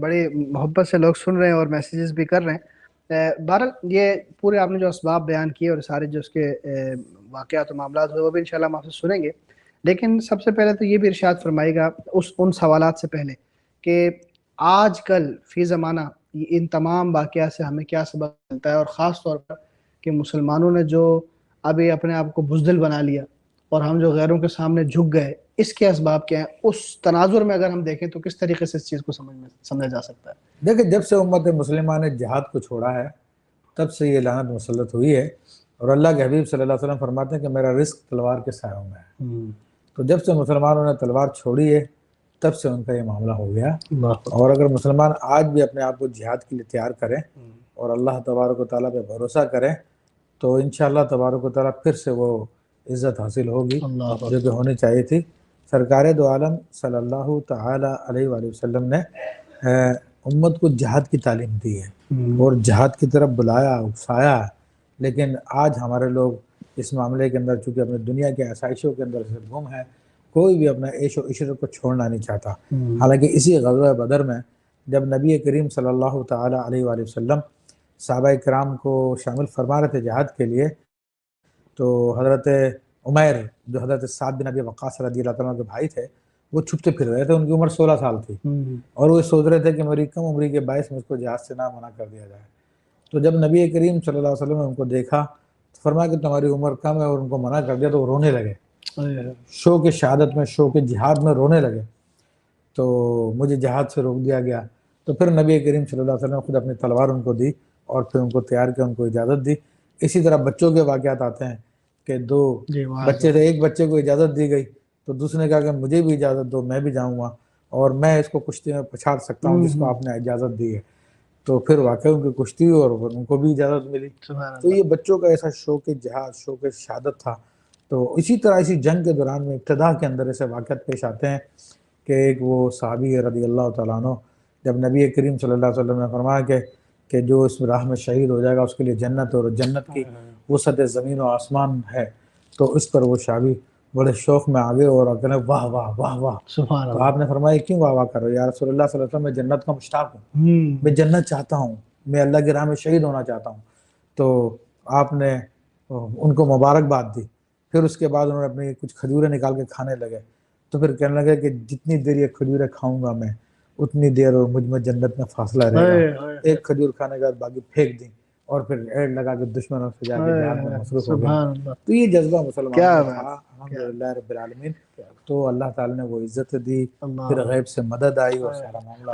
بڑی محبت سے لوگ سن رہے ہیں اور میسیجز بھی کر رہے ہیں۔ بہرحال یہ پورے آپ نے جو اسباب بیان کیے اور سارے جو اس کے واقعات و معاملات ہوئے وہ بھی انشاءاللہ ہم آپ سے سنیں گے، لیکن سب سے پہلے تو یہ بھی ارشاد فرمائیے گا ان سوالات سے پہلے کہ آج کل فی زمانہ ان تمام واقعات سے ہمیں کیا سبق ملتا ہے، اور خاص طور پر کہ مسلمانوں نے جو ابھی اپنے آپ کو بزدل بنا لیا اور ہم جو غیروں کے سامنے جھک گئے، اس کے اسباب کیا ہیں؟ اس تناظر میں اگر ہم دیکھیں تو کس طریقے سے اس چیز کو سمجھا جا سکتا ہے؟ دیکھیں، جب سے امت مسلمہ نے جہاد کو چھوڑا ہے تب سے یہ لعنت مسلط ہوئی ہے، اور اللہ کے حبیب صلی اللہ علیہ وسلم فرماتے ہیں کہ میرا رزق تلوار کے سایوں میں ہے۔ تو جب سے مسلمانوں نے تلوار چھوڑی ہے تب سے ان کا یہ معاملہ ہو گیا۔ اور اگر مسلمان آج بھی اپنے آپ کو جہاد کے لیے تیار کریں اور اللہ تبارک و تعالیٰ پہ بھروسہ کریں تو انشاءاللہ تبارک و تعالیٰ پھر سے وہ عزت حاصل ہوگی جو کہ ہونی چاہیے تھی۔ سرکار دو عالم صلی اللہ تعالیٰ علیہ وآلہ وسلم نے امت کو جہاد کی تعلیم دی ہے اور جہاد کی طرف بلایا، اکسایا، لیکن آج ہمارے لوگ اس معاملے کے اندر چونکہ اپنے دنیا کے آسائشوں کے اندر سے گم ہے، کوئی بھی اپنا عیش و عشرت کو چھوڑنا نہیں چاہتا۔ حالانکہ اسی غزوہ بدر میں جب نبی کریم صلی اللہ تعالیٰ علیہ وآلہ وسلم صحابہ کرام کو شامل فرما رہے تھے جہاد کے لیے، تو حضرت عمیر جو حضرت سعد بن ابی وقاص رضی اللہ تعالیٰ کے بھائی تھے وہ چھپتے پھر رہے تھے، ان کی عمر 16 سال تھی اور وہ سوچ رہے تھے کہ میری کم عمری کے باعث مجھ کو جہاد سے نہ منع کر دیا جائے۔ تو جب نبی کریم صلی اللہ علیہ وسلم نے ان کو دیکھا تو فرمایا کہ تمہاری عمر کم ہے، اور ان کو منع کر دیا تو وہ رونے لگے، شوق شہادت میں، شوق جہاد میں رونے لگے۔ تو مجھے جہاد سے روک دیا گیا، تو پھر نبی کریم صلی اللہ علیہ وسلم نے خود اپنی تلوار ان کو دی اور پھر ان کو تیار کیا، ان کو اجازت دی۔ اسی طرح بچوں کے واقعات آتے ہیں کہ دو بچے تھے، ایک بچے کو اجازت دی گئی تو دوسرے نے کہا کہ مجھے بھی اجازت دو، میں بھی جاؤں گا اور میں اس کو کشتی میں پچھاڑ سکتا ہوں جس کو آپ نے اجازت دی ہے۔ تو پھر واقعی ان کی کشتی ہوئی اور ان کو بھی اجازت ملی۔ تو یہ بچوں کا ایسا شوق جہاد، شوق شہادت تھا۔ تو اسی طرح اسی جنگ کے دوران میں ابتدا کے اندر ایسے واقعات پیش آتے ہیں کہ ایک وہ صحابی رضی اللہ تعالیٰ عنہ، جب نبی کریم صلی اللہ علیہ وسلم نے فرمایا کہ جو اس راہ میں شہید ہو جائے گا اس کے لیے جنت اور جنت کی وسعت زمین و آسمان ہے، تو اس پر وہ صحابی بڑے شوق میں آگے اور کہنے واہ واہ واہ واہ۔ تو آپ نے فرمایا کیوں واہ واہ کر رہے ہو یا رسول اللہ صلی اللہ علیہ وسلم؟ میں جنت کا مشتاق ہوں، میں جنت چاہتا ہوں، میں اللہ کی راہ میں شہید ہونا چاہتا ہوں۔ تو آپ نے ان کو مبارکباد دی۔ پھر اس کے بعد انہوں نے اپنی کچھ کھجوریں نکال کے کھانے لگے، تو پھر کہنے لگے کہ جتنی دیر یہ کھجوریں کھاؤں گا میں اتنی دیر اور مجھ میں جنت میں فاصلہ رہے گا۔ ایک کھجور کھانے کے بعد باقی پھینک دی اور پھر ایڑ لگا کے دشمنوں سے جا کے جہاد میں مصروف ہو گئے۔ تو یہ جذبہ مسلمانوں میں تھا الحمدللہ رب العالمین۔ تو اللہ تعالیٰ نے وہ عزت دی، پھر غیب سے مدد آئی اور سارا معاملہ۔